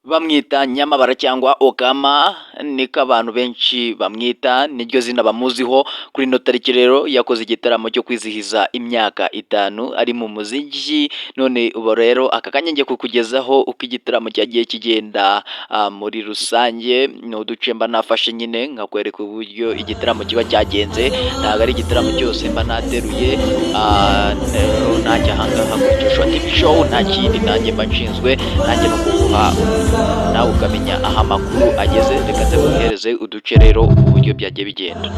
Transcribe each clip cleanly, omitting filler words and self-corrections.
bamwita Nyamabara cyangwa Okama, niko abantu benshi bamwita, niryo zina bamuziho. Kuri ino tariki rero yakoze igitaramo cyo kwizihiza imyaka 5 ari mu muziki. None ubu rero aka kanya ngiye kukugezaho uko igitaramo cyagiye kigenda muri rusange. Ni uduce mba nafashe nyine nkakwereka uburyo igitaramo kiba cyagenze. Ntabwo ari igitaramo cyose mba nateruye, rero nanjye ahangaha kuri Joshua TV Show nta kindi nanjye mba nshinzwe, nanjye no kuguha nawe ukamenya aho amakuru ageze. Reka tuguhereze uduce rero uburyo byagiye bigenda.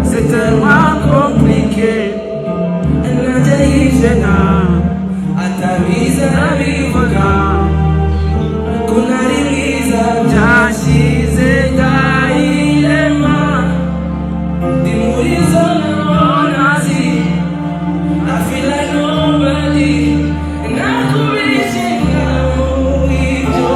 C'est tellement compliqué. Atariza bivuga kunaririza byashize gairema ndi muri zone nazi. I feel like nobody nakubishinga ibyo.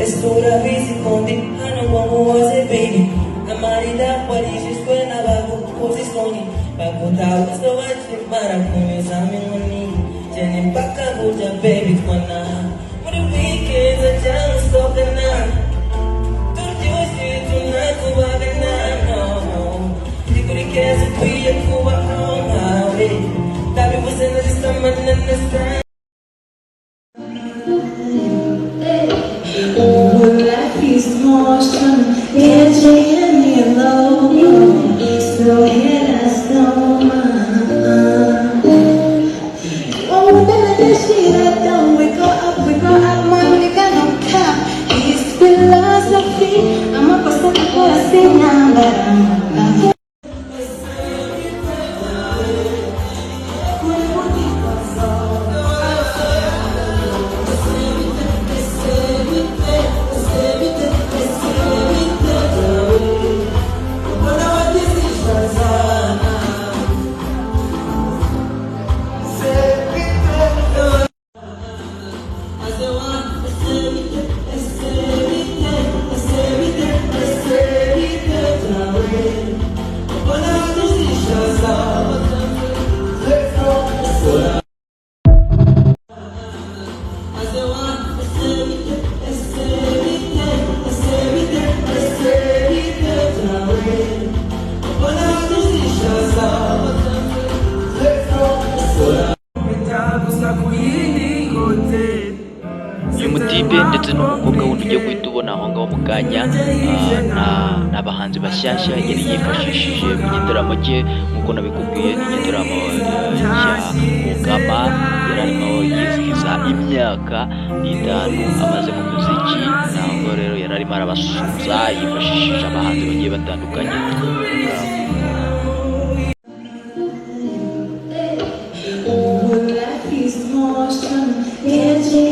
Estura busy kondi, hana wangu waze baby. Amarida kwa dishes kwena bago kozi skoni. Bago tawo so wachi mara kumi zami mwani. Jeni mpaka buja baby kwana. For the weekends I just stop the night. Don't you see tonight kubaga na no. Dikuri kesa kuya kuba on my way. Tabi wasena jista manana stand. Life is motion, it's me alone. So here I stand. Oh, then this shit I done. We go up, man, we got no cap. It's philosophy. I'm a person for a singer, but I'm ndetse n'umukobwa wundi ugiye guhita ubona aho ngaho mu kanya, n'abahanzi bashyashya yari yifashishije mu gitaramo cye. Nk'uko nabikubwiye, ni igitaramo cya Okama, yari arimo yizihiza imyaka 5 amaze mu muziki. Ntabwo rero yari arimo arabasuhuza yifashishije abahanzi bagiye batandukanye. Life is motion, can't